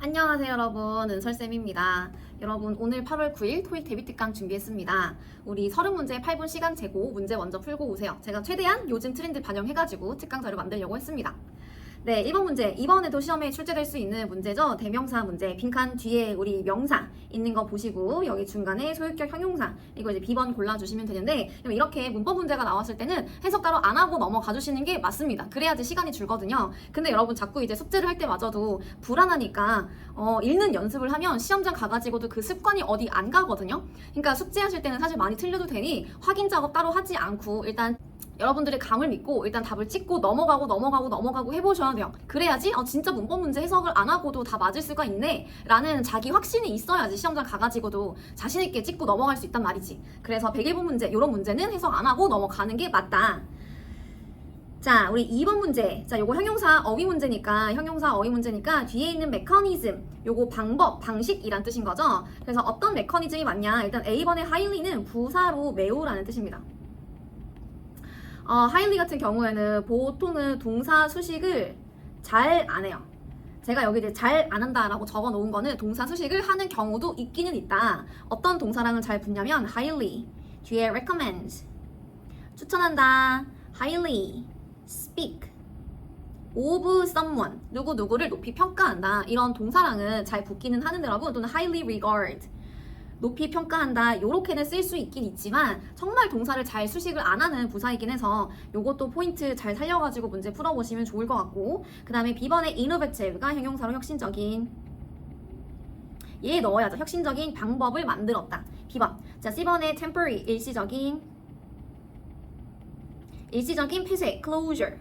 안녕하세요 여러분, 은설쌤입니다. 여러분, 오늘 8월 9일 토익 데뷔 특강 준비했습니다. 우리 30문제 8분 시간 재고 문제 먼저 풀고 오세요. 제가 최대한 요즘 트렌드 반영해가지고 특강 자료 만들려고 했습니다. 네, 1번 문제. 이번에도 시험에 출제될 수 있는 문제죠. 대명사 문제. 빈칸 뒤에 우리 명사 있는 거 보시고 여기 중간에 소유격 형용사 이거 이제 B번 골라주시면 되는데, 이렇게 문법 문제가 나왔을 때는 해석 따로 안 하고 넘어가 주시는 게 맞습니다. 그래야지 시간이 줄거든요. 근데 여러분 자꾸 이제 숙제를 할 때마저도 불안하니까 읽는 연습을 하면 시험장 가가지고도 그 습관이 어디 안 가거든요. 그러니까 숙제하실 때는 사실 많이 틀려도 되니 확인 작업 따로 하지 않고 일단 여러분들의 감을 믿고 일단 답을 찍고 넘어가고 해보셔야 돼요. 그래야지 진짜 문법 문제 해석을 안 하고도 다 맞을 수가 있네 라는 자기 확신이 있어야지 시험장 가가지고도 자신 있게 찍고 넘어갈 수 있단 말이지. 그래서 101번 문제, 이런 문제는 해석 안 하고 넘어가는 게 맞다. 자, 우리 2번 문제. 자, 요거 형용사 어휘 문제니까 뒤에 있는 메커니즘, 요거 방법, 방식이란 뜻인 거죠. 그래서 어떤 메커니즘이 맞냐? 일단 A번의 highly는 부사로 매우라는 뜻입니다. highly 같은 경우에는 보통은 동사 수식을 잘 안 해요. 제가 여기 이제 잘 안 한다라고 적어 놓은 거는 동사 수식을 하는 경우도 있기는 있다. 어떤 동사랑은 잘 붙냐면 highly, 뒤에 recommend, 추천한다, highly, speak, of someone, 누구를 높이 평가한다. 이런 동사랑은 잘 붙기는 하는데 여러분, 또는 highly regard, 높이 평가한다, 요렇게는 쓸 수 있긴 있지만 정말 동사를 잘 수식을 안 하는 부사이긴 해서 요것도 포인트 잘 살려가지고 문제 풀어보시면 좋을 것 같고, 그 다음에 B번의 innovative가 형용사로 혁신적인, 얘 넣어야죠. 혁신적인 방법을 만들었다. B번. 자, C번의 temporary, 일시적인 폐쇄, closure.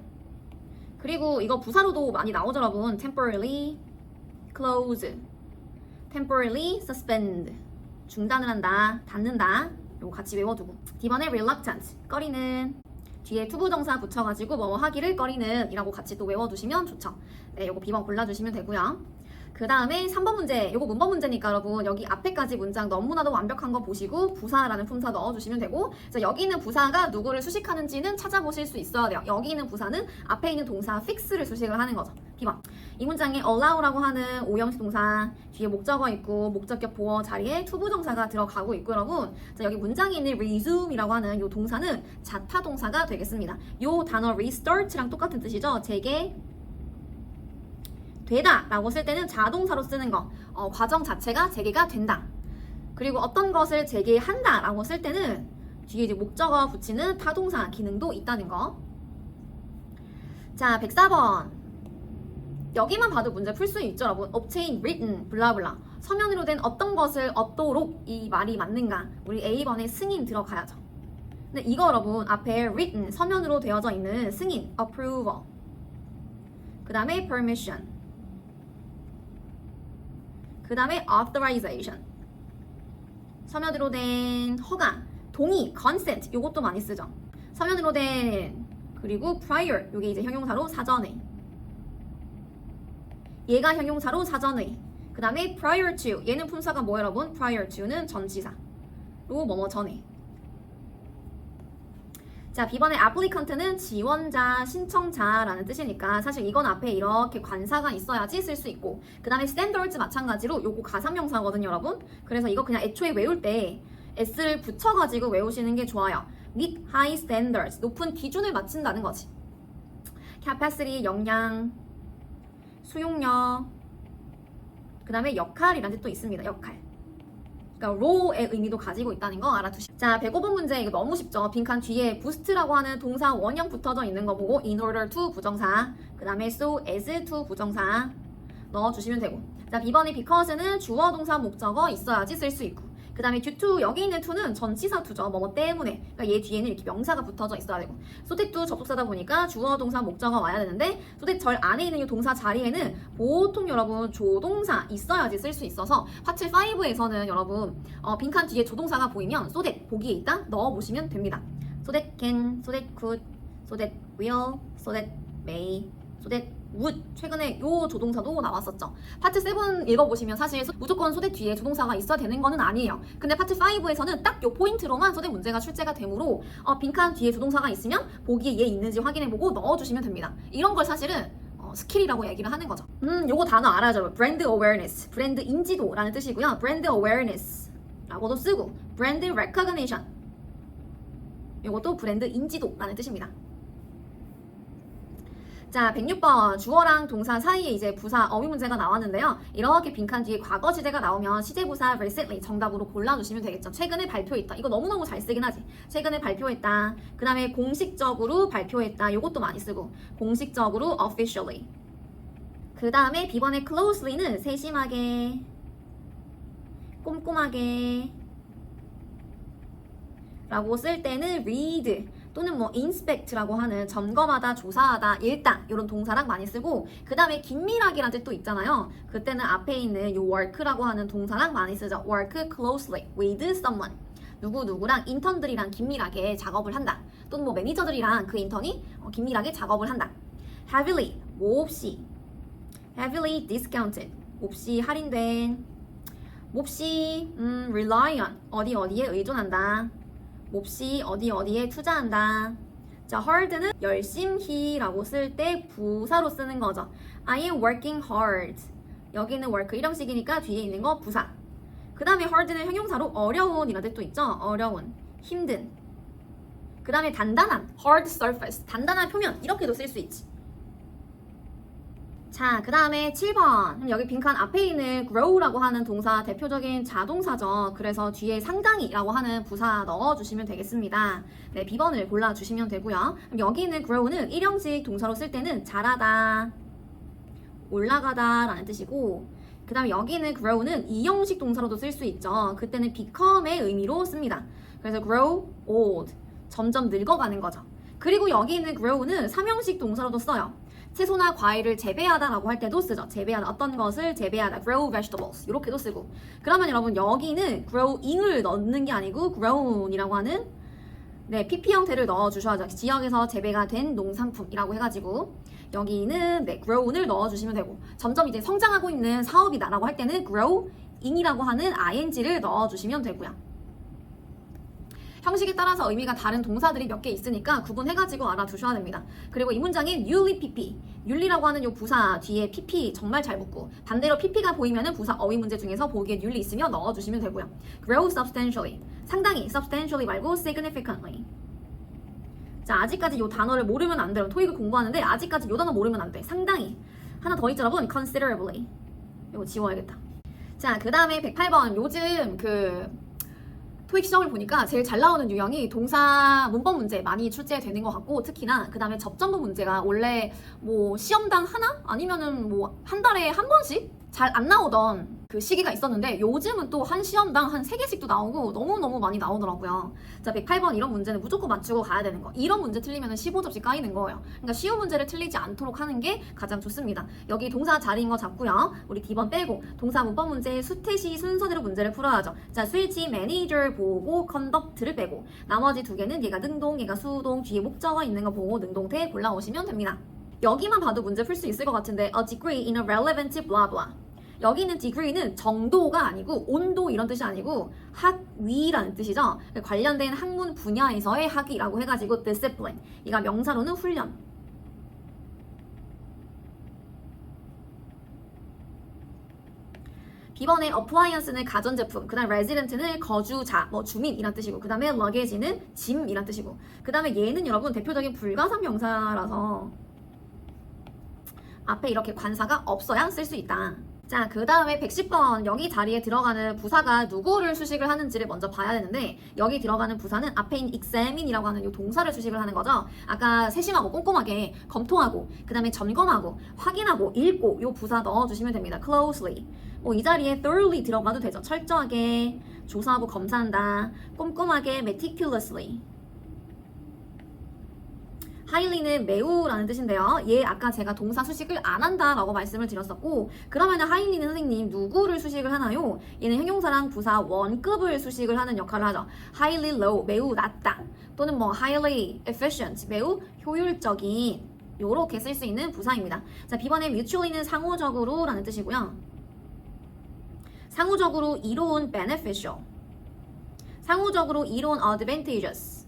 그리고 이거 부사로도 많이 나오죠 여러분. temporarily close, temporarily suspend, 중단을 한다, 닫는다. 요거 같이 외워두고. D번에 reluctant, 꺼리는, 뒤에 투부정사 붙여가지고 뭐뭐 하기를 꺼리는 이라고 같이 또 외워두시면 좋죠. 네, 요거 B번 골라주시면 되고요. 그 다음에 3번 문제, 요거 문법 문제니까 여러분 여기 앞에까지 문장 너무나도 완벽한 거 보시고 부사라는 품사 넣어주시면 되고, 여기 있는 부사가 누구를 수식하는지는 찾아보실 수 있어야 돼요. 여기 있는 부사는 앞에 있는 동사 fix를 수식을 하는 거죠. B번. 이 문장에 allow라고 하는 오형식 동사 뒤에 목적어 있고 목적격 보어 자리에 투부정사가 들어가고 있고 여러분, 여기 문장에 있는 resume이라고 하는 이 동사는 자타 동사가 되겠습니다. 이 단어 restart랑 똑같은 뜻이죠. 되다 라고 쓸 때는 자동사로 쓰는 거, 과정 자체가 재개가 된다. 그리고 어떤 것을 재개한다 라고 쓸 때는 뒤에 이제 목적어 붙이는 타동사 기능도 있다는 거. 자, 104번. 여기만 봐도 문제 풀 수 있죠 여러분. obtain, written, 블라블라. 서면으로 된 어떤 것을 얻도록, 이 말이 맞는가? 우리 A번에 승인 들어가야죠. 근데 이거 여러분 앞에 written, 서면으로 되어져 있는 승인, approval, 그 다음에 permission, 그 다음에 authorization, 서면으로 된 허가, 동의, consent, 요것도 많이 쓰죠. 서면으로 된, 그리고 prior, 요게 이제 형용사로 사전에, 얘가 형용사로 사전에, 그 다음에 prior to, 얘는 품사가 뭐예요 여러분? prior to는 전치사로 뭐뭐 전에. 자, B번의 applicant는 지원자, 신청자라는 뜻이니까 사실 이건 앞에 이렇게 관사가 있어야지 쓸 수 있고, 그 다음에 standards 마찬가지로 요거 가상명사거든요 여러분. 그래서 이거 그냥 애초에 외울 때 s를 붙여가지고 외우시는 게 좋아요. meet high standards, 높은 기준을 맞춘다는 거지. capacity, 역량, 수용력, 그 다음에 역할이라는 뜻도 있습니다. 역할. 그러니까 role의 의미도 가지고 있다는 거 알아두시고. 자, 105번 문제 이거 너무 쉽죠. 빈칸 뒤에 boost라고 하는 동사 원형 붙어져 있는 거 보고 in order to 부정사, 그 다음에 so as to 부정사 넣어주시면 되고. 자, B번의 because는 주어 동사 목적어 있어야지 쓸 수 있고, 그 다음에 due to, 여기 있는 to는 전치사 to죠. 뭐뭐 때문에. 그러니까 얘 뒤에는 이렇게 명사가 붙어져 있어야 되고, so that to 접속사다 보니까 주어 동사 목적어 와야 되는데, so that 절 안에 있는 이 동사 자리에는 보통 여러분 조동사 있어야지 쓸 수 있어서 파트 5에서는 여러분 빈칸 뒤에 조동사가 보이면 so that 보기에 있다 넣어보시면 됩니다. so that can, so that could, so that will, so that may, so that would. 최근에 요 조동사도 나왔었죠. 파트 7 읽어보시면 사실 무조건 소대 뒤에 조동사가 있어야 되는 거는 아니에요. 근데 파트 5에서는 딱 요 포인트로만 소대 문제가 출제가 되므로 빈칸 뒤에 조동사가 있으면 보기에 얘 있는지 확인해보고 넣어주시면 됩니다. 이런 걸 사실은 스킬이라고 얘기를 하는 거죠. 요거 단어 알아야죠, 여러분. 브랜드 어웨어니스, 브랜드 인지도라는 뜻이고요. 브랜드 어웨어니스라고도 쓰고, 브랜드 레코그니션, 요것도 브랜드 인지도라는 뜻입니다. 자, 106번 주어랑 동사 사이에 이제 부사 어휘 문제가 나왔는데요. 이렇게 빈칸 뒤에 과거 시제가 나오면 시제부사 recently 정답으로 골라주시면 되겠죠. 최근에 발표했다. 이거 너무너무 잘 쓰긴 하지. 최근에 발표했다. 그 다음에 공식적으로 발표했다. 요것도 많이 쓰고, 공식적으로 officially. 그 다음에 B번의 closely는 세심하게, 꼼꼼하게 라고 쓸 때는 read 또는 뭐 inspect라고 하는 점검하다, 조사하다, 읽다 이런 동사랑 많이 쓰고, 그 다음에 긴밀하게라는 뜻도 있잖아요. 그때는 앞에 있는 요 work라고 하는 동사랑 많이 쓰죠. work closely with someone. 누구누구랑 인턴들이랑 긴밀하게 작업을 한다. 또는 뭐 매니저들이랑 그 인턴이 긴밀하게 작업을 한다. heavily, 몹시. heavily discounted, 몹시 할인된. 몹시 rely on, 어디에 의존한다. 몹시 어디에 투자한다. 자, hard는 열심히라고 쓸 때 부사로 쓰는 거죠. I am working hard. 여기는 work 일형식이니까 뒤에 있는 거 부사. 그 다음에 hard는 형용사로 어려운 이런 뜻도 있죠. 어려운, 힘든. 그 다음에 단단한, hard surface, 단단한 표면 이렇게도 쓸 수 있지. 자, 그 다음에 7번. 여기 빈칸 앞에 있는 grow라고 하는 동사 대표적인 자동사죠. 그래서 뒤에 상당히라고 하는 부사 넣어주시면 되겠습니다. 네, B번을 골라주시면 되고요. 여기 있는 grow는 일형식 동사로 쓸 때는 자라다, 올라가다 라는 뜻이고, 그 다음에 여기 있는 grow는 이형식 동사로도 쓸 수 있죠. 그때는 become의 의미로 씁니다. 그래서 grow old, 점점 늙어가는 거죠. 그리고 여기 있는 grow는 삼형식 동사로도 써요. 채소나 과일을 재배하다라고 할 때도 쓰죠. 재배하다, 어떤 것을 재배하다, grow vegetables 이렇게도 쓰고. 그러면 여러분 여기는 growing을 넣는 게 아니고 grown이라고 하는 PP 형태를 넣어주셔야죠. 지역에서 재배가 된 농산품이라고 해가지고 여기는 grown을 넣어주시면 되고, 점점 이제 성장하고 있는 사업이다라고 할 때는 growing이라고 하는 ing를 넣어주시면 되고요. 형식에 따라서 의미가 다른 동사들이 몇 개 있으니까 구분해가지고 알아두셔야 됩니다. 그리고 이 문장에 newly pp, newly라고 하는 요 부사 뒤에 pp 정말 잘 붙고, 반대로 pp가 보이면은 부사 어휘 문제 중에서 보기에 newly 있으면 넣어주시면 되고요. grow substantially, 상당히, substantially 말고 significantly. 자, 아직까지 요 단어를 모르면 안 돼요. 토익을 공부하는데 아직까지 요 단어 모르면 안 돼. 상당히. 하나 더 있죠, 여러분. considerably. 이거 지워야겠다. 자, 그 다음에 108번. 요즘 토익 시험을 보니까 제일 잘 나오는 유형이 동사 문법 문제 많이 출제되는 것 같고, 특히나 그 다음에 접전부 문제가 원래 뭐 시험당 하나? 아니면은 뭐 한 달에 한 번씩? 잘 안 나오던 그 시기가 있었는데 요즘은 또 한 시험당 한 3개씩도 나오고 너무너무 많이 나오더라고요. 자, 108번 이런 문제는 무조건 맞추고 가야 되는 거. 이런 문제 틀리면 15점씩 까이는 거예요. 그러니까 쉬운 문제를 틀리지 않도록 하는 게 가장 좋습니다. 여기 동사 자리인 거 잡고요. 우리 D번 빼고 동사 문법 문제 수태시 순서대로 문제를 풀어야죠. 자, 스위치 매니저 보고 컨덕트를 빼고, 나머지 두 개는 얘가 능동, 얘가 수동, 뒤에 목적어 있는 거 보고 능동태 골라오시면 됩니다. 여기만 봐도 문제 풀 수 있을 것 같은데 a degree in a relevant blah blah. 여기 있는 degree는 정도가 아니고 온도 이런 뜻이 아니고 학위라는 뜻이죠. 관련된 학문 분야에서의 학위라고 해가지고 discipline. 이가 명사로는 훈련. B번에 appliance는 가전제품, 그 다음 resident는 거주자, 뭐 주민 이란 뜻이고, 그 다음에 luggage는 짐 이란 뜻이고, 그 다음에 얘는 여러분 대표적인 불가산 명사라서 앞에 이렇게 관사가 없어야 쓸 수 있다. 자, 그 다음에 110번. 여기 자리에 들어가는 부사가 누구를 수식을 하는지를 먼저 봐야 되는데, 여기 들어가는 부사는 앞에 있는 examine이라고 하는 이 동사를 수식을 하는 거죠. 아까 세심하고 꼼꼼하게 검토하고, 그 다음에 점검하고, 확인하고, 읽고 이 부사 넣어주시면 됩니다. closely. 뭐 이 자리에 thoroughly 들어가도 되죠. 철저하게 조사하고 검사한다. 꼼꼼하게 meticulously. highly는 매우라는 뜻인데요. 얘 아까 제가 동사 수식을 안 한다라고 말씀을 드렸었고, 그러면 highly는 선생님 누구를 수식을 하나요? 얘는 형용사랑 부사 원급을 수식을 하는 역할을 하죠. highly low, 매우 낮다. 또는 뭐 highly efficient, 매우 효율적인, 요렇게 쓸 수 있는 부사입니다. 자, B번에 mutually는 상호적으로 라는 뜻이고요. 상호적으로 이로운 beneficial, 상호적으로 이로운 advantageous,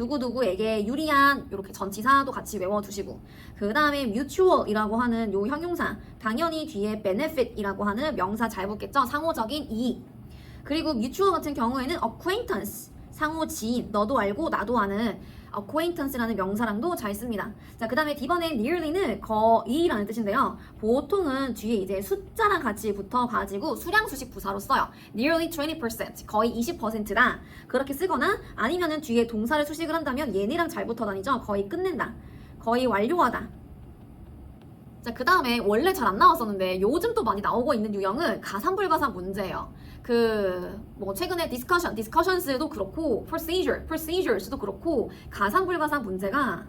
누구누구에게 유리한 이렇게 전치사도 같이 외워두시고 그 다음에 mutual이라고 하는 요 형용사 당연히 뒤에 benefit이라고 하는 명사 잘 붙겠죠? 상호적인 이익. 그리고 mutual 같은 경우에는 acquaintance 상호 지인 너도 알고 나도 아는 acquaintance라는 명사랑도 잘 씁니다. 자, 그 다음에 D번엔 nearly는 거의라는 뜻인데요. 보통은 뒤에 이제 숫자랑 같이 붙어가지고 수량수식 부사로 써요. nearly 20%, 거의 20%다. 그렇게 쓰거나 아니면은 뒤에 동사를 수식을 한다면 얘네랑 잘 붙어 다니죠. 거의 끝낸다. 거의 완료하다. 자, 그 다음에 원래 잘 안 나왔었는데 요즘 또 많이 나오고 있는 유형은 가산불가사 문제예요. 뭐 최근에 discussions도 그렇고 procedures도 그렇고 가산불가사 문제가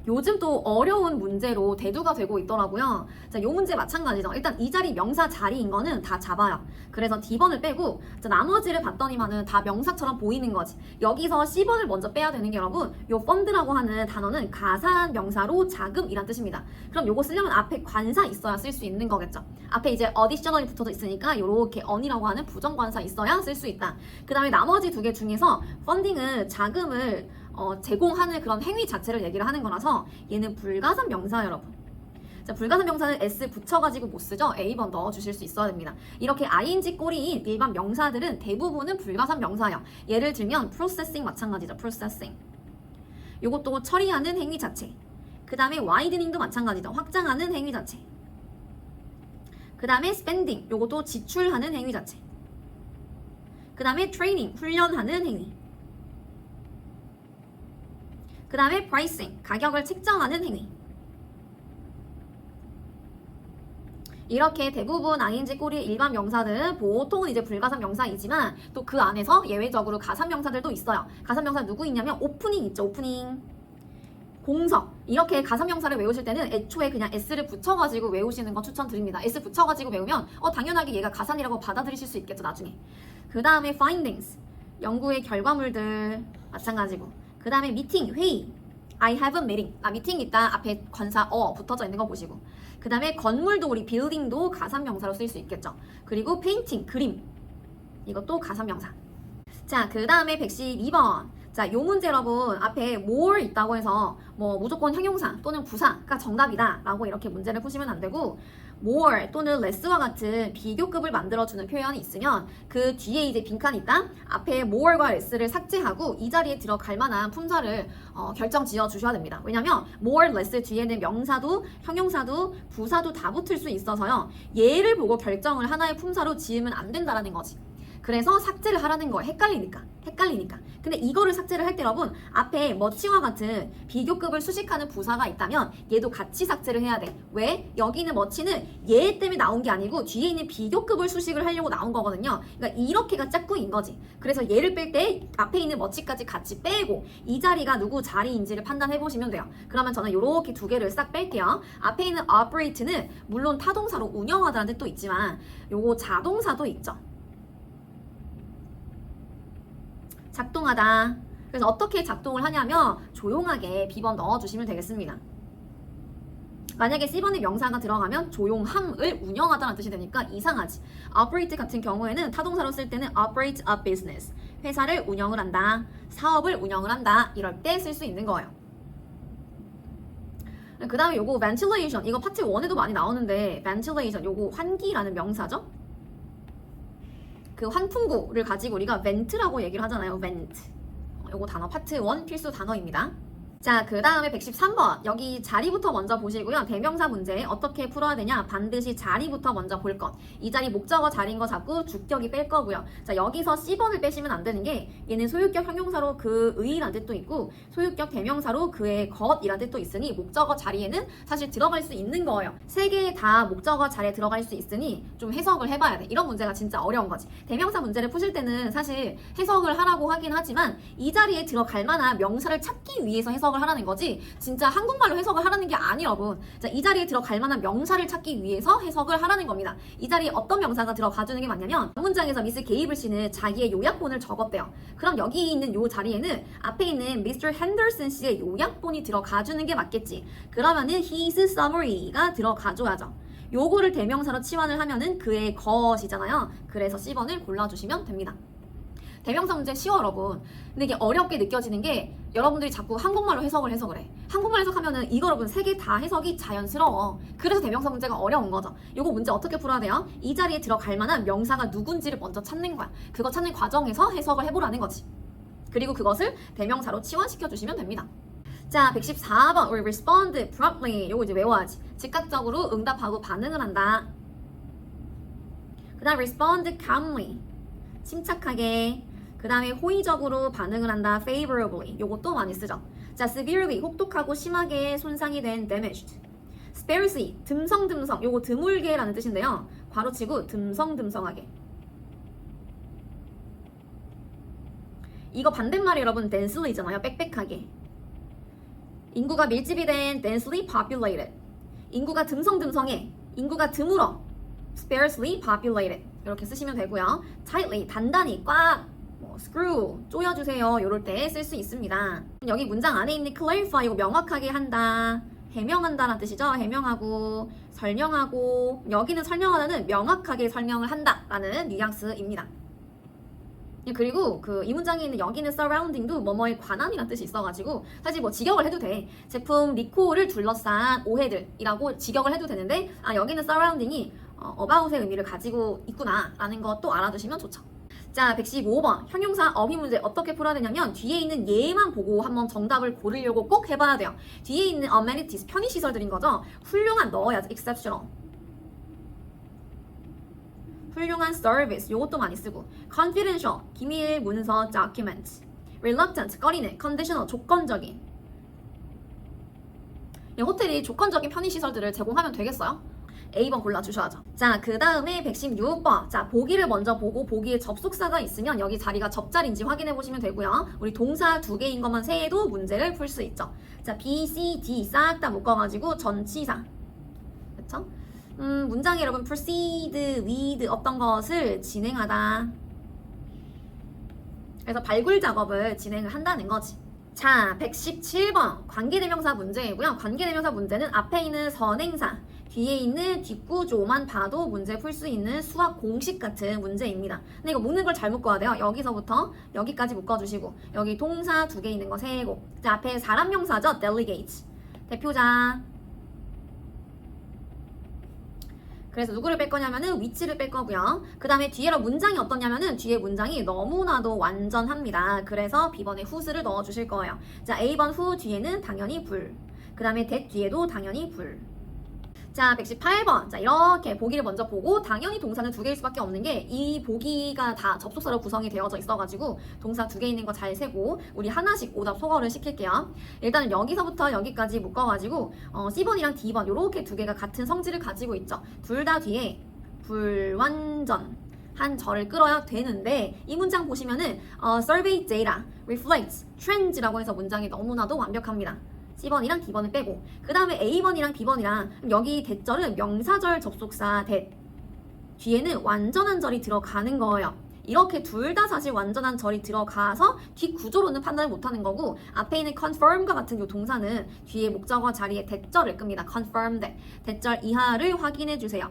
요즘 또 어려운 문제로 대두가 되고 있더라고요. 자, 요 문제 마찬가지죠. 일단 이 자리 명사 자리인 거는 다 잡아요. 그래서 D번을 빼고 자, 나머지를 봤더니만은 다 명사처럼 보이는 거지. 여기서 C번을 먼저 빼야 되는 게 여러분 요 펀드라고 하는 단어는 가산 명사로 자금이란 뜻입니다. 그럼 요거 쓰려면 앞에 관사 있어야 쓸 수 있는 거겠죠. 앞에 이제 additional이 붙어져 있으니까 요렇게 on이라고 하는 부정관사 있어야 쓸 수 있다. 그 다음에 나머지 두 개 중에서 펀딩은 자금을 제공하는 그런 행위 자체를 얘기를 하는 거라서 얘는 불가산 명사 여러분. 자, 불가산 명사는 s 붙여가지고 못 쓰죠. A번 넣어주실 수 있어야 됩니다. 이렇게 ing 꼬리인 일반 명사들은 대부분은 불가산 명사예요. 예를 들면 processing 마찬가지죠. processing. 요것도 처리하는 행위 자체. 그 다음에 widening도 마찬가지죠. 확장하는 행위 자체. 그 다음에 spending. 요것도 지출하는 행위 자체. 그 다음에 training. 훈련하는 행위. 그 다음에 pricing, 가격을 책정하는 행위. 이렇게 대부분 ing 꼬리의 일반 명사들은 보통은 이제 불가산 명사이지만 또 그 안에서 예외적으로 가산 명사들도 있어요. 가산 명사 누구 있냐면 오프닝 있죠, 오프닝. 공석. 이렇게 가산 명사를 외우실 때는 애초에 그냥 s를 붙여가지고 외우시는 거 추천드립니다. s 붙여가지고 외우면 당연하게 얘가 가산이라고 받아들이실 수 있겠죠, 나중에. 그 다음에 findings, 연구의 결과물들 마찬가지고. 그 다음에 미팅, 회의. I have a meeting. 미팅 있다. 앞에 관사 붙어져 있는 거 보시고. 그 다음에 건물도 우리 building도 가산명사로 쓸 수 있겠죠. 그리고 painting, 그림. 이것도 가산명사. 자, 그 다음에 112번. 자, 요 문제 여러분 앞에 more 있다고 해서 뭐 무조건 형용사 또는 부사가 정답이다 라고 이렇게 문제를 푸시면 안 되고 more 또는 less와 같은 비교급을 만들어주는 표현이 있으면 그 뒤에 이제 빈칸이 있다. 앞에 more과 less를 삭제하고 이 자리에 들어갈 만한 품사를 결정 지어 주셔야 됩니다. 왜냐면 more, less 뒤에는 명사도 형용사도 부사도 다 붙을 수 있어서요. 얘를 보고 결정을 하나의 품사로 지으면 안 된다라는 거지. 그래서 삭제를 하라는 거예요. 헷갈리니까. 근데 이거를 삭제를 할 때 여러분 앞에 머치와 같은 비교급을 수식하는 부사가 있다면 얘도 같이 삭제를 해야 돼. 왜? 여기 있는 머치는 얘 때문에 나온 게 아니고 뒤에 있는 비교급을 수식을 하려고 나온 거거든요. 그러니까 이렇게가 짝꿍인 거지. 그래서 얘를 뺄 때 앞에 있는 머치까지 같이 빼고 이 자리가 누구 자리인지를 판단해 보시면 돼요. 그러면 저는 이렇게 두 개를 싹 뺄게요. 앞에 있는 operate는 물론 타동사로 운영하다라는 뜻도 있지만 요거 자동사도 있죠. 작동하다. 그래서 어떻게 작동을 하냐면 조용하게 B번 넣어주시면 되겠습니다. 만약에 C번에 명사가 들어가면 조용함을 운영하다는 뜻이 되니까 이상하지. operate 같은 경우에는 타동사로 쓸 때는 operate a business. 회사를 운영을 한다. 사업을 운영을 한다. 이럴 때 쓸 수 있는 거예요. 그 다음에 요거 ventilation. 이거 파트 1에도 많이 나오는데 ventilation. 요거 환기라는 명사죠. 그 환풍구를 가지고 우리가 vent라고 얘기를 하잖아요. vent. 요거 단어 파트 1 필수 단어입니다. 자, 그 다음에 113번. 여기 자리부터 먼저 보시고요. 대명사 문제 어떻게 풀어야 되냐? 반드시 자리부터 먼저 볼 것. 이 자리 목적어 자리인 거 잡고 주격이 뺄 거고요. 자, 여기서 C번을 빼시면 안 되는 게 얘는 소유격 형용사로 그의란 뜻도 있고 소유격 대명사로 그의 것이란 뜻도 있으니 목적어 자리에는 사실 들어갈 수 있는 거예요. 세 개 다 목적어 자리에 들어갈 수 있으니 좀 해석을 해봐야 돼. 이런 문제가 진짜 어려운 거지. 대명사 문제를 푸실 때는 사실 해석을 하라고 하긴 하지만 이 자리에 들어갈 만한 명사를 찾기 위해서 해석을 하라는 거지 진짜 한국말로 해석을 하라는 게 아니에요, 여러분. 자, 이 자리에 들어갈 만한 명사를 찾기 위해서 해석을 하라는 겁니다. 이 자리에 어떤 명사가 들어가주는 게 맞냐면 문장에서 미스 게이블 씨는 자기의 요약본을 적었대요. 그럼 여기 있는 요 자리에는 앞에 있는 미스터 핸더슨 씨의 요약본이 들어가주는 게 맞겠지. 그러면은 his summary가 들어가줘야죠. 요거를 대명사로 치환을 하면은 그의 것이잖아요. 그래서 C번을 골라주시면 됩니다. 대명사 문제 쉬워 여러분. 근데 이게 어렵게 느껴지는 게 여러분들이 자꾸 한국말로 해석을 해서 그래. 한국말 해석하면은 이거 여러분 세 개 다 해석이 자연스러워. 그래서 대명사 문제가 어려운 거죠. 요거 문제 어떻게 풀어야 돼요? 이 자리에 들어갈 만한 명사가 누군지를 먼저 찾는 거야. 그거 찾는 과정에서 해석을 해보라는 거지. 그리고 그것을 대명사로 치환시켜 주시면 됩니다. 자, 114번 우리 respond promptly 요거 이제 외워야지. 즉각적으로 응답하고 반응을 한다. 그 다음 respond calmly 침착하게. 그 다음에 호의적으로 반응을 한다. favorably 요것도 많이 쓰죠. 자, severely 혹독하고 심하게 손상이 된 damaged. sparsely 듬성듬성 요거 드물게라는 뜻인데요. 괄호치고 듬성듬성하게. 이거 반대말이 여러분 densely잖아요. 빽빽하게. 인구가 밀집이 된 densely populated. 인구가 듬성듬성해. 인구가 드물어. sparsely populated. 이렇게 쓰시면 되고요. tightly 단단히 꽉. screw 조여주세요. 이럴 때 쓸 수 있습니다. 여기 문장 안에 있는 clarify 이거 명확하게 한다. 해명한다라는 뜻이죠. 해명하고 설명하고 여기는 설명하다는 명확하게 설명을 한다라는 뉘앙스입니다. 그리고 그 이 문장에 있는 여기는 surrounding도 뭐뭐에 관한이라는 뜻이 있어가지고 사실 뭐 직역을 해도 돼. 제품 리콜을 둘러싼 오해들이라고 직역을 해도 되는데 여기는 surrounding이 about의 의미를 가지고 있구나라는 것도 알아두시면 좋죠. 자, 115번 형용사 어휘 문제 어떻게 풀어야 되냐면 뒤에 있는 예만 보고 한번 정답을 고르려고 꼭 해봐야 돼요. 뒤에 있는 amenities 편의시설들인 거죠. 훌륭한 넣어야지. exceptional 훌륭한 service 요것도 많이 쓰고 confidential 기밀 문서 document reluctant 꺼리는 conditional 조건적인 호텔이 조건적인 편의시설들을 제공하면 되겠어요? A번 골라주셔야죠. 자, 그 다음에 116번. 자, 보기를 먼저 보고 보기에 접속사가 있으면 여기 자리가 접자리인지 확인해 보시면 되고요. 우리 동사 2개인 것만 세해도 문제를 풀 수 있죠. 자, B, C, D 싹 다 묶어가지고 전치사. 그쵸? 문장에 여러분 proceed with 어떤 것을 진행하다. 그래서 발굴 작업을 진행을 한다는 거지. 자, 117번 관계대명사 문제이고요. 관계대명사 문제는 앞에 있는 선행사 뒤에 있는 뒷구조만 봐도 문제 풀 수 있는 수학 공식 같은 문제입니다. 근데 이거 묶는 걸 잘 묶어야 돼요. 여기서부터 여기까지 묶어주시고 여기 동사 2개 있는 거 세고 자, 앞에 사람 명사죠. delegate 대표자. 그래서 누구를 뺄 거냐면은 위치를 뺄 거고요. 그 다음에 뒤에 문장이 어떠냐면은 뒤에 문장이 너무나도 완전합니다. 그래서 B번에 who's를 넣어주실 거예요. 자, A번 who 뒤에는 당연히 불. 그 다음에 that 뒤에도 당연히 불. 자, 118번. 자, 이렇게 보기를 먼저 보고 당연히 동사는 2개일 수밖에 없는 게 이 보기가 다 접속사로 구성이 되어져 있어가지고 동사 2개 있는 거 잘 세고 우리 하나씩 오답 소거를 시킬게요. 일단은 여기서부터 여기까지 묶어가지고 C번이랑 D번 이렇게 2개가 같은 성질을 가지고 있죠. 둘 다 뒤에 불완전 한 절을 끌어야 되는데 이 문장 보시면은 survey data, reflects, trends라고 해서 문장이 너무나도 완벽합니다. C번이랑 D번을 빼고 그 다음에 A번이랑 B번이랑 여기 대절은 명사절 접속사 that 뒤에는 완전한 절이 들어가는 거예요. 이렇게 둘 다 사실 완전한 절이 들어가서 뒷구조로는 판단을 못하는 거고 앞에 있는 confirm과 같은 이 동사는 뒤에 목적어 자리에 대절을 끕니다. confirmed 대절 이하를 확인해 주세요.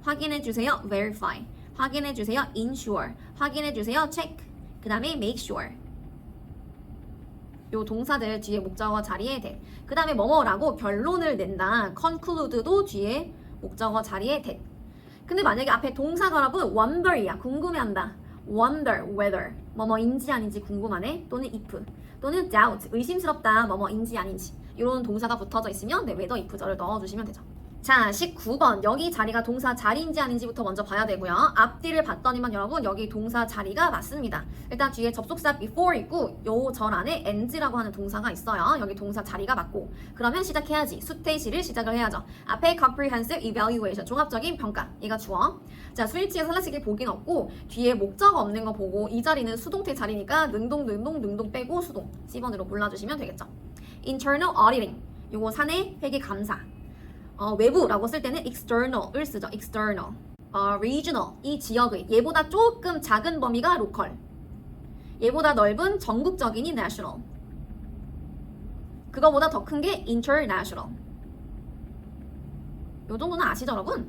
확인해 주세요. verify 확인해 주세요. ensure 확인해 주세요. check 그 다음에 make sure 요 동사들 뒤에 목적어 자리에 대. 그 다음에 뭐뭐라고 결론을 낸다. conclude도 뒤에 목적어 자리에 대. 근데 만약에 앞에 동사가 여러분 wonder이야. 궁금해한다. wonder whether 뭐뭐인지 아닌지 궁금하네. 또는 if 또는 doubt 의심스럽다. 뭐뭐인지 아닌지 이런 동사가 붙어져 있으면 네, whether if절을 넣어주시면 되죠. 자, 19번 여기 자리가 동사 자리인지 아닌지부터 먼저 봐야 되고요. 앞뒤를 봤더니만 여러분 여기 동사 자리가 맞습니다. 일단 뒤에 접속사 before 있고 요 절 안에 and라고 하는 동사가 있어요. 여기 동사 자리가 맞고 그러면 시작해야지. 수태시를 시작을 해야죠. 앞에 comprehensive evaluation 종합적인 평가 얘가 주어. 자, 스위치에 살라시게 보긴 없고 뒤에 목적 없는 거 보고 이 자리는 수동태 자리니까 능동 빼고 수동 C번으로 골라주시면 되겠죠. internal auditing 요거 사내 회계 감사 외부라고 쓸 때는 external을 쓰죠. external. regional 이 지역의 얘보다 조금 작은 범위가 local. 얘보다 넓은 전국적인이 national. 그거보다 더 큰 게 international. 요 정도는 아시죠, 여러분?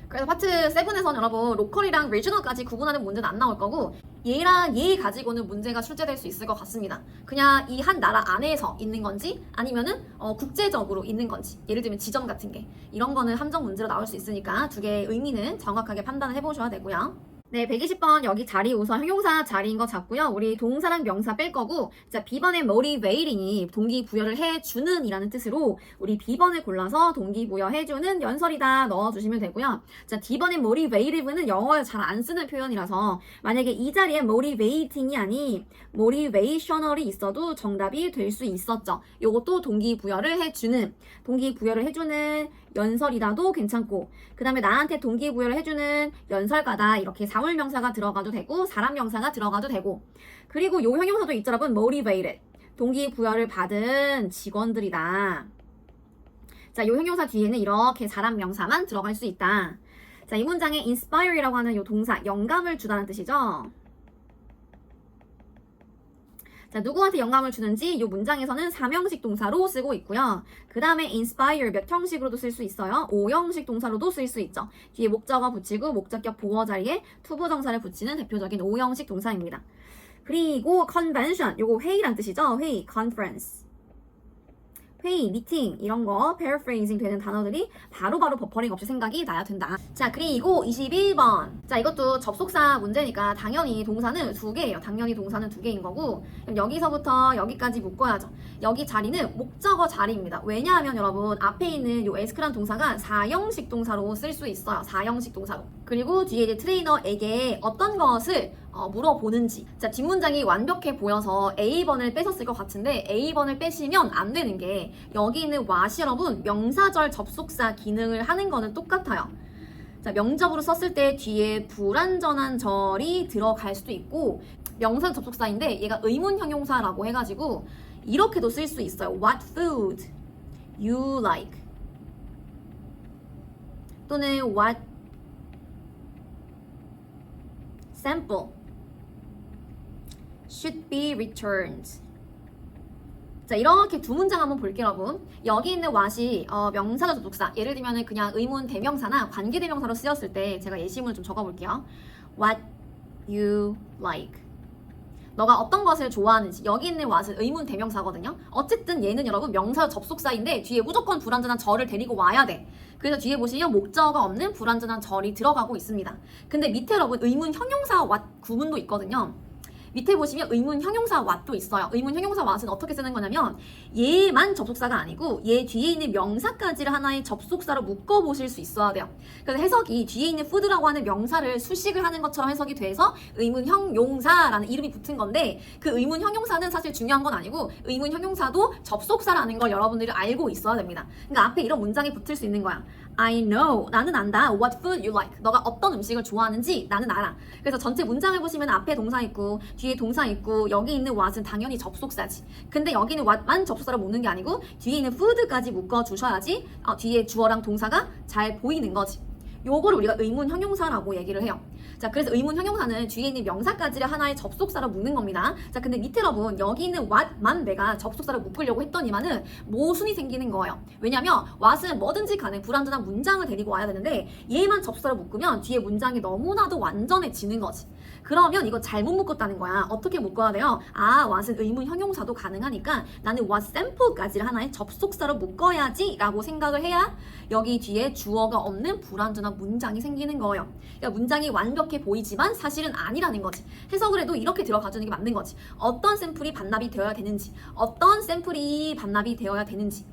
그래서 파트 7에서는 여러분 로컬이랑 리저널까지 구분하는 문제는 안 나올 거고 얘랑 얘 가지고는 문제가 출제될 수 있을 것 같습니다. 그냥 이 한 나라 안에서 있는 건지 아니면은 국제적으로 있는 건지, 예를 들면 지점 같은 게, 이런 거는 함정 문제로 나올 수 있으니까 두 개의 의미는 정확하게 판단을 해보셔야 되고요. 네, 120번 여기 자리 우선 형용사 자리인 거 잡고요. 우리 동사랑 명사 뺄 거고, 자, B번의 motivating이 동기부여를 해주는 이라는 뜻으로 우리 B번을 골라서 동기부여 해주는 연설이다 넣어주시면 되고요. 자, D번의 motivative는 영어에 잘 안 쓰는 표현이라서 만약에 이 자리에 motivating이 아닌 motivational이 있어도 정답이 될 수 있었죠. 요것도 동기부여를 해주는 연설이다도 괜찮고, 그 다음에 나한테 동기부여를 해주는 연설가다, 이렇게 사물명사가 들어가도 되고 사람명사가 들어가도 되고, 그리고 요 형용사도 있죠 여러분. motivated, 동기부여를 받은 직원들이다. 자, 요 형용사 뒤에는 이렇게 사람명사만 들어갈 수 있다. 자, 이 문장에 inspire이라고 하는 요 동사, 영감을 주다는 뜻이죠. 자, 누구한테 영감을 주는지 이 문장에서는 4형식 동사로 쓰고 있고요. 그 다음에 inspire 몇 형식으로도 쓸 수 있어요. 5형식 동사로도 쓸 수 있죠. 뒤에 목적어 붙이고 목적격 보어 자리에 투부정사를 붙이는 대표적인 5형식 동사입니다. 그리고 convention, 요거 회의란 뜻이죠. 회의, conference. 회의, 미팅 이런 거 paraphrasing 되는 단어들이 바로바로 버퍼링 없이 생각이 나야 된다. 자, 그리고 21번. 자, 이것도 접속사 문제니까 당연히 동사는 두 개예요. 당연히 동사는 두 개인 거고, 그럼 여기서부터 여기까지 묶어야죠. 여기 자리는 목적어 자리입니다. 왜냐하면 여러분 앞에 있는 요 as크란 동사가 4형식 동사로 쓸 수 있어요. 4형식 동사로. 그리고 뒤에 이제 트레이너에게 어떤 것을 물어보는지. 자, 뒷문장이 완벽해 보여서 A번을 빼셨을 것 같은데 A번을 빼시면 안 되는 게, 여기 있는 what이 여러분 명사절 접속사 기능을 하는 거는 똑같아요. 자, 명접으로 썼을 때 뒤에 불완전한 절이 들어갈 수도 있고, 명사 접속사인데 얘가 의문 형용사라고 해가지고 이렇게도 쓸 수 있어요. What food you like, 또는 what sample should be returned. 자, 이렇게 두 문장 한번 볼게요 여러분. 여기 있는 what이 명사가 접속사, 예를 들면 그냥 의문 대명사나 관계 대명사로 쓰였을 때 제가 예시문을 좀 적어볼게요. What you like, 너가 어떤 것을 좋아하는지. 여기 있는 what은 의문 대명사거든요. 어쨌든 얘는 여러분 명사 접속사인데 뒤에 무조건 불완전한 절을 데리고 와야 돼. 그래서 뒤에 보시면 목적어가 없는 불완전한 절이 들어가고 있습니다. 근데 밑에 여러분 의문 형용사 what 구문도 있거든요. 밑에 보시면 의문 형용사 what도 있어요. 의문 형용사 what은 어떻게 쓰는 거냐면 얘만 접속사가 아니고 얘 뒤에 있는 명사까지를 하나의 접속사로 묶어보실 수 있어야 돼요. 그래서 해석이 뒤에 있는 food라고 하는 명사를 수식을 하는 것처럼 해석이 돼서 의문 형용사라는 이름이 붙은 건데, 그 의문 형용사는 사실 중요한 건 아니고 의문 형용사도 접속사라는 걸 여러분들이 알고 있어야 됩니다. 그러니까 앞에 이런 문장이 붙을 수 있는 거야. I know, 나는 안다. What food you like, 너가 어떤 음식을 좋아하는지 나는 알아. 그래서 전체 문장을 보시면 앞에 동사 있고 뒤에 동사 있고, 여기 있는 what은 당연히 접속사지. 근데 여기는 what만 접속사로 묶는 게 아니고 뒤에 있는 food까지 묶어주셔야지 뒤에 주어랑 동사가 잘 보이는 거지. 요거를 우리가 의문 형용사라고 얘기를 해요. 자, 그래서 의문 형용사는 뒤에 있는 명사까지를 하나의 접속사로 묶는 겁니다. 자, 근데 밑에 여러분 여기 있는 what만 내가 접속사로 묶으려고 했더니만은 모순이 생기는 거예요. 왜냐면 what은 뭐든지 간에 불완전한 문장을 데리고 와야 되는데 얘만 접속사로 묶으면 뒤에 문장이 너무나도 완전해지는 거지. 그러면 이거 잘못 묶었다는 거야. 어떻게 묶어야 돼요? 아, what은 의문 형용사도 가능하니까 나는 what sample까지를 하나의 접속사로 묶어야지 라고 생각을 해야 여기 뒤에 주어가 없는 불완전한 문장이 생기는 거예요. 그러니까 문장이 완벽해 보이지만 사실은 아니라는 거지. 해석을 해도 이렇게 들어가주는 게 맞는 거지. 어떤 샘플이 반납이 되어야 되는지, 어떤 샘플이 반납이 되어야 되는지.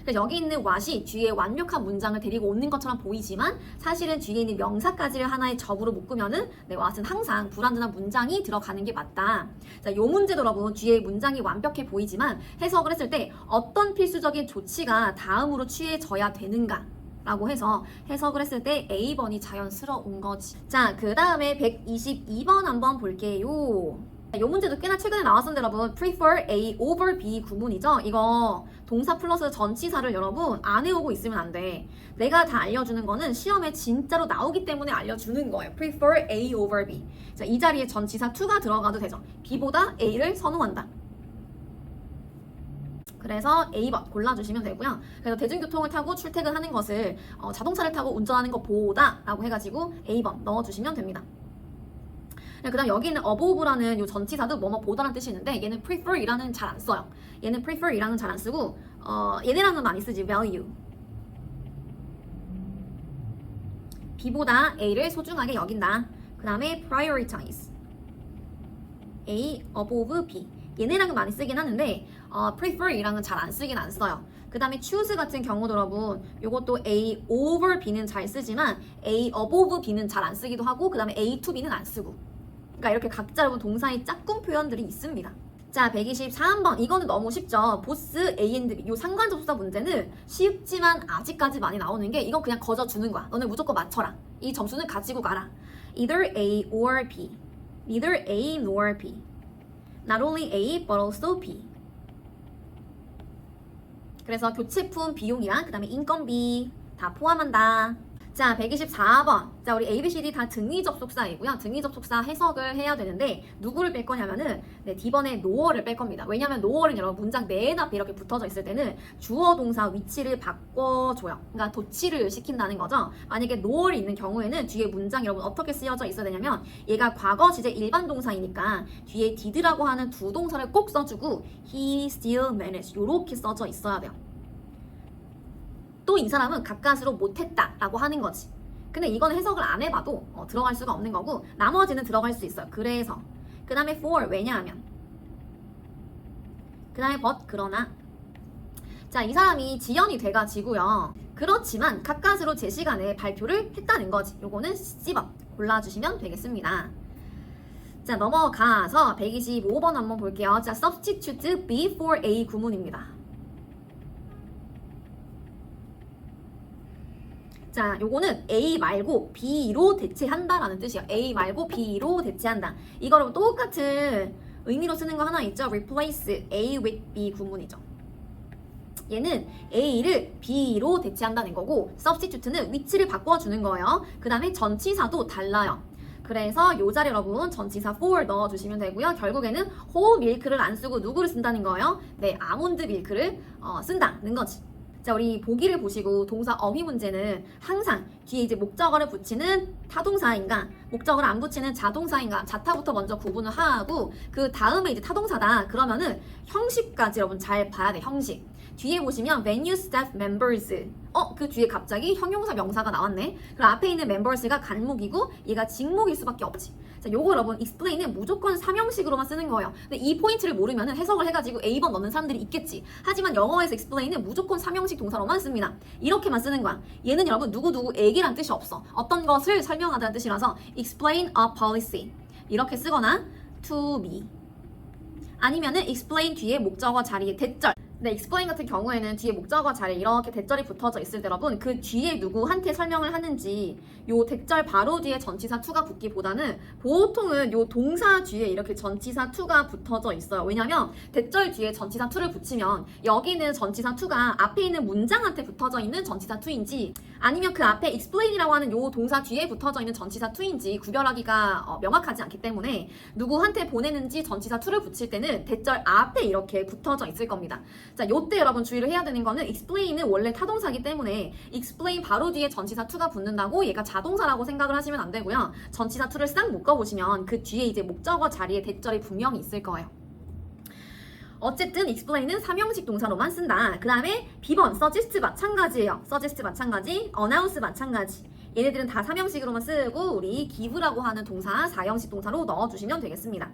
그래서 여기 있는 what이 뒤에 완벽한 문장을 데리고 오는 것처럼 보이지만 사실은 뒤에 있는 명사까지를 하나의 접으로 묶으면은 what은 항상 불완전한 문장이 들어가는 게 맞다. 자, 요 문제도 여러분 뒤에 문장이 완벽해 보이지만 해석을 했을 때 어떤 필수적인 조치가 다음으로 취해져야 되는가 라고 해서 해석을 했을 때 A번이 자연스러운 거지. 자, 그 다음에 122번 한번 볼게요. 이 문제도 꽤나 최근에 나왔었는데 여러분, prefer A over B 구문이죠. 이거 동사 플러스 전치사를 여러분 안 외우고 있으면 안 돼. 내가 다 알려주는 거는 시험에 진짜로 나오기 때문에 알려주는 거예요. prefer A over B. 자, 이 자리에 전치사 to가 들어가도 되죠. B보다 A를 선호한다. 그래서 A번 골라주시면 되고요. 그래서 대중교통을 타고 출퇴근하는 것을 자동차를 타고 운전하는 것보다 라고 해가지고 A번 넣어주시면 됩니다. 그 다음 여기는 above라는 요 전치사도 뭐뭐 보다라는 뜻이 있는데 얘는 prefer이라는 잘 안 써요. 얘는 prefer이라는 잘 안 쓰고 얘네랑은 많이 쓰지. value. B보다 A를 소중하게 여긴다. 그 다음에 prioritize. A above B. 얘네랑은 많이 쓰긴 하는데 prefer이랑은 잘 안 쓰긴 안 써요. 그 다음에 choose 같은 경우도 여러분 요것도 A over B는 잘 쓰지만 A above B는 잘 안 쓰기도 하고 그 다음에 A to B는 안 쓰고 그러니까 이렇게 각자 여러분 동사의 짝꿍 표현들이 있습니다. 자 123번 이거는 너무 쉽죠. 보스 A and B 요 상관접수사 문제는 쉽지만 아직까지 많이 나오는 게 이건 그냥 거저주는 거야. 너네 무조건 맞춰라. 이 점수는 가지고 가라. Either A or B. Neither A nor B. Not only A but also B. 그래서 교체품 비용이랑 그 다음에 인건비 다 포함한다. 자 124번 자 우리 ABCD 다 등위 접속사이고요. 등위 접속사 해석을 해야 되는데 누구를 뺄 거냐면은 네, D번에 no를 뺄 겁니다. 왜냐면 no는 여러분 문장 맨 앞에 이렇게 붙어져 있을 때는 주어 동사 위치를 바꿔줘요. 그러니까 도치를 시킨다는 거죠. 만약에 no를 있는 경우에는 뒤에 문장 여러분 어떻게 쓰여져 있어야 되냐면 얘가 과거 시제 일반 동사이니까 뒤에 did라고 하는 두 동사를 꼭 써주고 he still managed 요렇게 써져 있어야 돼요. 또 이 사람은 가까스로 못했다 라고 하는 거지. 근데 이건 해석을 안 해봐도 들어갈 수가 없는 거고 나머지는 들어갈 수 있어요. 그래서 그 다음에 for 왜냐하면 그 다음에 but 그러나 자 이 사람이 지연이 돼가지고요. 그렇지만 가까스로 제 시간에 발표를 했다는 거지. 요거는 씹어 골라주시면 되겠습니다. 자 넘어가서 125번 한번 볼게요. 자 substitute B for A 구문입니다. 자, 요거는 A 말고 B로 대체한다라는 뜻이에요. A 말고 B로 대체한다. 이거랑 똑같은 의미로 쓰는 거 하나 있죠. replace A with B 구문이죠. 얘는 A를 B로 대체한다는 거고 substitute는 위치를 바꿔주는 거예요. 그 다음에 전치사도 달라요. 그래서 요 자리 여러분 전치사 for 넣어주시면 되고요. 결국에는 whole milk를 안 쓰고 누구를 쓴다는 거예요? 네, 아몬드 밀크를 쓴다는 거지. 자, 우리 보기를 보시고 동사 어휘 문제는 항상 뒤에 이제 목적어를 붙이는 타동사인가 목적어를 안 붙이는 자동사인가 자타부터 먼저 구분을 하고 그 다음에 이제 타동사다 그러면은 형식까지 여러분 잘 봐야 돼. 형식 뒤에 보시면 venue staff members 그 뒤에 갑자기 형용사 명사가 나왔네. 그럼 앞에 있는 members가 간목이고 얘가 직목일 수밖에 없지. 자, 요거 여러분 explain은 무조건 삼형식으로만 쓰는 거예요. 근데 이 포인트를 모르면 해석을 해가지고 A번 넣는 사람들이 있겠지. 하지만 영어에서 explain은 무조건 삼형식 동사로만 씁니다. 이렇게만 쓰는 거야. 얘는 여러분 누구누구에게란 뜻이 없어. 어떤 것을 설명하다는 뜻이라서 explain a policy 이렇게 쓰거나 to me 아니면은 explain 뒤에 목적어 자리에 대절 네, explain 같은 경우에는 뒤에 목적어 자리에 이렇게 대절이 붙어져 있을 때 여러분 그 뒤에 누구한테 설명을 하는지 요 대절 바로 뒤에 전치사 to가 붙기보다는 보통은 요 동사 뒤에 이렇게 전치사 to가 붙어져 있어요. 왜냐면 대절 뒤에 전치사 to를 붙이면 여기는 전치사 to가 앞에 있는 문장한테 붙어져 있는 전치사 to인지 아니면 그 앞에 explain이라고 하는 요 동사 뒤에 붙어져 있는 전치사 to인지 구별하기가 명확하지 않기 때문에 누구한테 보내는지 전치사 to를 붙일 때는 대절 앞에 이렇게 붙어져 있을 겁니다. 자, 요때 여러분 주의를 해야 되는 거는 explain은 원래 타동사기 때문에 explain 바로 뒤에 전치사 to가 붙는다고 얘가 자동사라고 생각을 하시면 안 되고요. 전치사 to를 싹 묶어보시면 그 뒤에 이제 목적어 자리에 대절이 분명히 있을 거예요. 어쨌든 explain은 삼형식 동사로만 쓴다. 그 다음에 B번 suggest 마찬가지예요. suggest 마찬가지, announce 마찬가지. 얘네들은 다 삼형식으로만 쓰고 우리 give라고 하는 동사 사형식 동사로 넣어주시면 되겠습니다.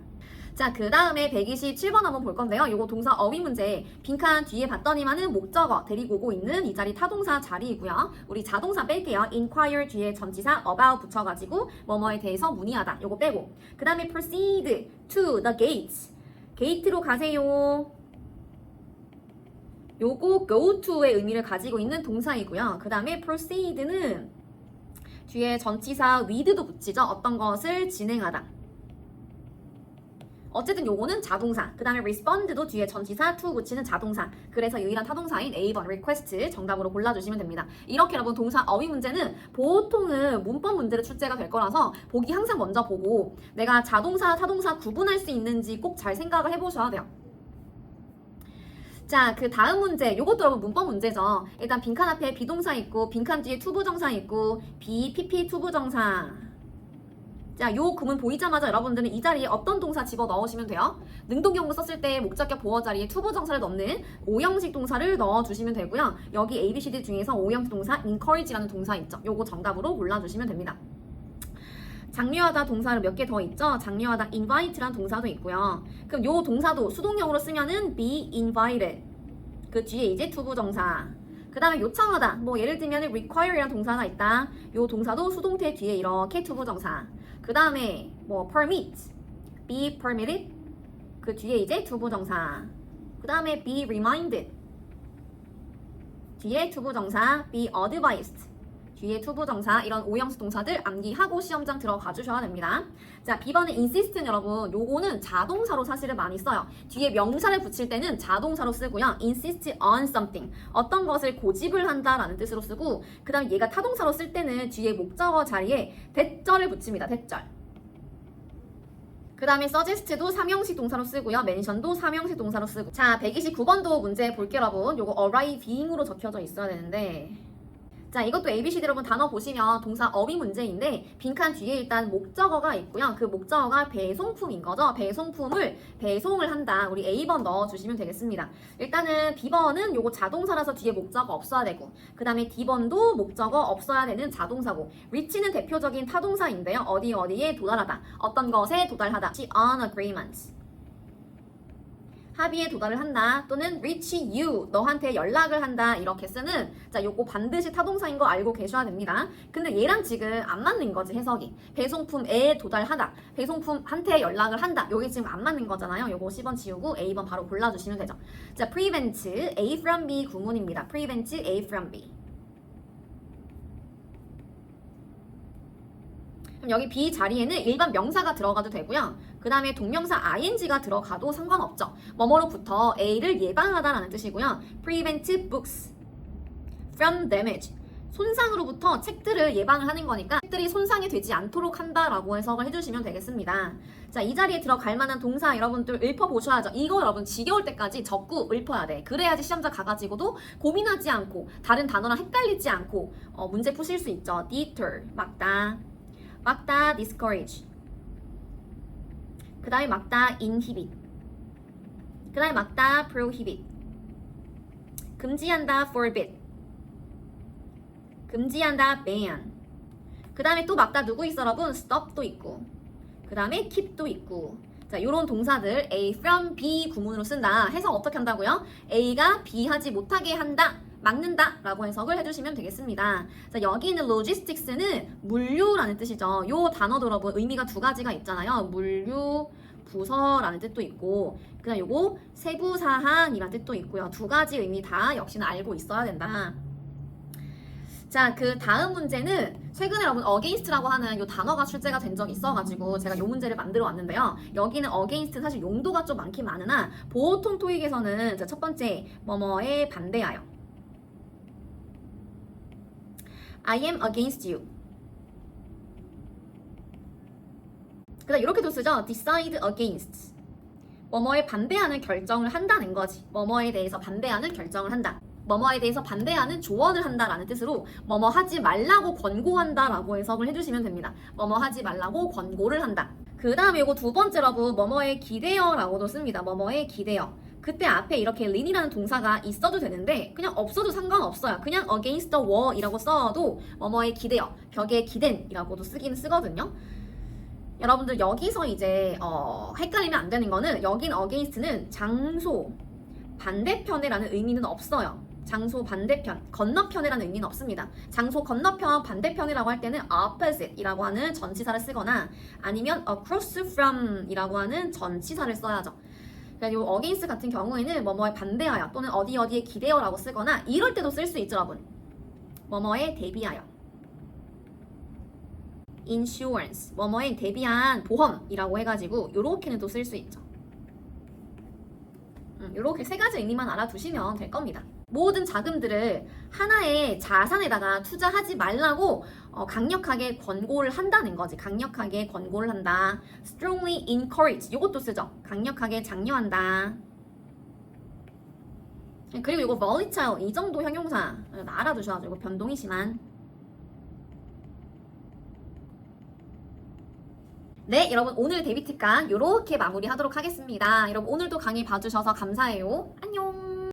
자, 그 다음에 127번 한번 볼 건데요. 요거 동사 어휘 문제 빈칸 뒤에 봤더니만은 목적어 데리고 오고 있는 이 자리 타동사 자리이고요. 우리 자동사 뺄게요. inquire 뒤에 전치사 about 붙여가지고 뭐뭐에 대해서 문의하다. 요거 빼고 그 다음에 proceed to the gates 게이트로 가세요. 요거 go to의 의미를 가지고 있는 동사이고요. 그 다음에 proceed는 뒤에 전치사 with도 붙이죠. 어떤 것을 진행하다. 어쨌든 요거는 자동사. 그 다음에 respond도 뒤에 전치사 to 붙이는 자동사. 그래서 유일한 타동사인 A번 request 정답으로 골라주시면 됩니다. 이렇게 여러분 동사 어휘 문제는 보통은 문법 문제로 출제가 될 거라서 보기 항상 먼저 보고 내가 자동사, 타동사 구분할 수 있는지 꼭 잘 생각을 해보셔야 돼요. 자, 그 다음 문제, 요것도 여러분 문법 문제죠. 일단 빈칸 앞에 비동사 있고 빈칸 뒤에 투부정사 있고 PP 투부정사 자, 요 구문 보이자마자 여러분들은 이 자리에 어떤 동사 집어 넣으시면 돼요? 능동형으로 썼을 때 목적격 보어 자리에 투부정사를 넣는 오형식 동사를 넣어주시면 되고요. 여기 A, B, C, D 중에서 오형식 동사 encourage라는 동사 있죠. 요거 정답으로 골라주시면 됩니다. 장려하다 동사를 몇 개 더 있죠? 장려하다 invite라는 동사도 있고요. 그럼 요 동사도 수동형으로 쓰면은 be invited. 그 뒤에 이제 투부정사. 그 다음에 요청하다. 뭐 예를 들면 require이라는 동사가 있다. 요 동사도 수동태 뒤에 이렇게 투부정사. 그 다음에 뭐 permit, be permitted. 그 뒤에 이제 투부정사. 그 다음에 be reminded. 뒤에 투부정사. be advised. 뒤에 투부정사. 이런 오형식 동사들 암기하고 시험장 들어가 주셔야 됩니다. 자, B번은 insist는 여러분 요거는 자동사로 사실은 많이 써요. 뒤에 명사를 붙일 때는 자동사로 쓰고요. insist on something. 어떤 것을 고집을 한다라는 뜻으로 쓰고 그 다음에 얘가 타동사로 쓸 때는 뒤에 목적어 자리에 대절을 붙입니다. 대절. 그 다음에 suggest도 삼형식 동사로 쓰고요. mention도 삼형식 동사로 쓰고. 자, 129번도 문제 볼게요, 여러분. 요거 arriving으로 적혀져 있어야 되는데 자, 이것도 ABCD 여러분 단어 보시면 동사 어휘 문제인데 빈칸 뒤에 일단 목적어가 있고요. 그 목적어가 배송품인 거죠. 배송품을 배송을 한다. 우리 A번 넣어주시면 되겠습니다. 일단은 B번은 요거 자동사라서 뒤에 목적어 없어야 되고 그 다음에 D번도 목적어 없어야 되는 자동사고 reach는 대표적인 타동사인데요. 어디에 도달하다. 어떤 것에 도달하다. on agreement. 합의에 도달을 한다 또는 reach you 너한테 연락을 한다 이렇게 쓰는 자 요거 반드시 타동사인 거 알고 계셔야 됩니다. 근데 얘랑 지금 안 맞는 거지 해석이. 배송품에 도달하다 배송품한테 연락을 한다 여기 지금 안 맞는 거잖아요. 요거 10번 지우고 A번 바로 골라주시면 되죠. 자 prevent A from B 구문입니다. prevent A from B. 그럼 여기 B 자리에는 일반 명사가 들어가도 되고요. 그 다음에 동명사 ing가 들어가도 상관없죠. 뭐뭐로부터 A를 예방하다라는 뜻이고요. prevent books from damage. 손상으로부터 책들을 예방을 하는 거니까 책들이 손상이 되지 않도록 한다라고 해석을 해주시면 되겠습니다. 자, 이 자리에 들어갈 만한 동사 여러분들 읊어보셔야죠. 이거 여러분 지겨울 때까지 적고 읊어야 돼. 그래야지 시험장 가가지고도 고민하지 않고 다른 단어랑 헷갈리지 않고 문제 푸실 수 있죠. deter, 막다. 막다, discourage. 그 다음에 막다, inhibit. 그 다음에 막다, prohibit. 금지한다, forbid. 금지한다, ban. 그 다음에 또 막다 누구 있어 여러분? stop도 있고. 그 다음에 keep도 있고. 자, 요런 동사들 A from B 구문으로 쓴다. 해석 어떻게 한다고요? A가 B 하지 못하게 한다. 막는다 라고 해석을 해주시면 되겠습니다. 자, 여기 있는 logistics는 물류라는 뜻이죠. 요 단어도 여러분 의미가 두 가지가 있잖아요. 물류, 부서라는 뜻도 있고 그 다음 요거 세부사항이라는 뜻도 있고요. 두 가지 의미 다 역시나 알고 있어야 된다. 자, 그 다음 문제는 최근에 여러분 against라고 하는 요 단어가 출제가 된 적이 있어가지고 제가 요 문제를 만들어 왔는데요. 여기는 against 사실 용도가 좀 많긴 많으나 보통 토익에서는 자, 첫 번째 뭐뭐에 반대하여 I am against you. 그 다음 이렇게도 쓰죠. decide against. 뭐뭐에 반대하는 결정을 한다는 거지. 뭐뭐에 대해서 반대하는 결정을 한다. 뭐뭐에 대해서 반대하는 조언을 한다라는 뜻으로 뭐뭐 하지 말라고 권고한다라고 해석을 해주시면 됩니다. 뭐뭐 하지 말라고 권고를 한다. 그 다음에 이거 두 번째라고 뭐뭐에 기대어라고도 씁니다. 뭐뭐에 기대어. 그때 앞에 이렇게 lean이라는 동사가 있어도 되는데 그냥 없어도 상관없어요. 그냥 against the wall 이라고 써도 뭐뭐에 기대어, 벽에 기댄 이라고도 쓰긴 쓰거든요. 여러분들 여기서 이제 헷갈리면 안 되는 거는 여긴 against는 장소 반대편이라는 의미는 없어요. 장소 반대편, 건너편이라는 의미는 없습니다. 장소 건너편, 반대편이라고 할 때는 opposite 이라고 하는 전치사를 쓰거나 아니면 across from 이라고 하는 전치사를 써야죠. 그러니까 이 against 같은 경우에는 뭐뭐에 반대하여 또는 어디에 기대어라고 쓰거나 이럴 때도 쓸 수 있죠, 여러분. 뭐뭐에 대비하여. insurance, 뭐뭐에 대비한 보험이라고 해가지고 요렇게는 또 쓸 수 있죠. 요렇게 세 가지 의미만 알아두시면 될 겁니다. 모든 자금들을 하나의 자산에다가 투자하지 말라고 강력하게 권고를 한다는 거지. 강력하게 권고를 한다. strongly encourage 이것도 쓰죠. 강력하게 장려한다. 그리고 이거 volatile 이 정도 형용사 알아두셔야죠. 이거 변동이 심한. 네, 여러분 오늘 데뷔 특강 이렇게 마무리하도록 하겠습니다. 여러분 오늘도 강의 봐주셔서 감사해요. 안녕.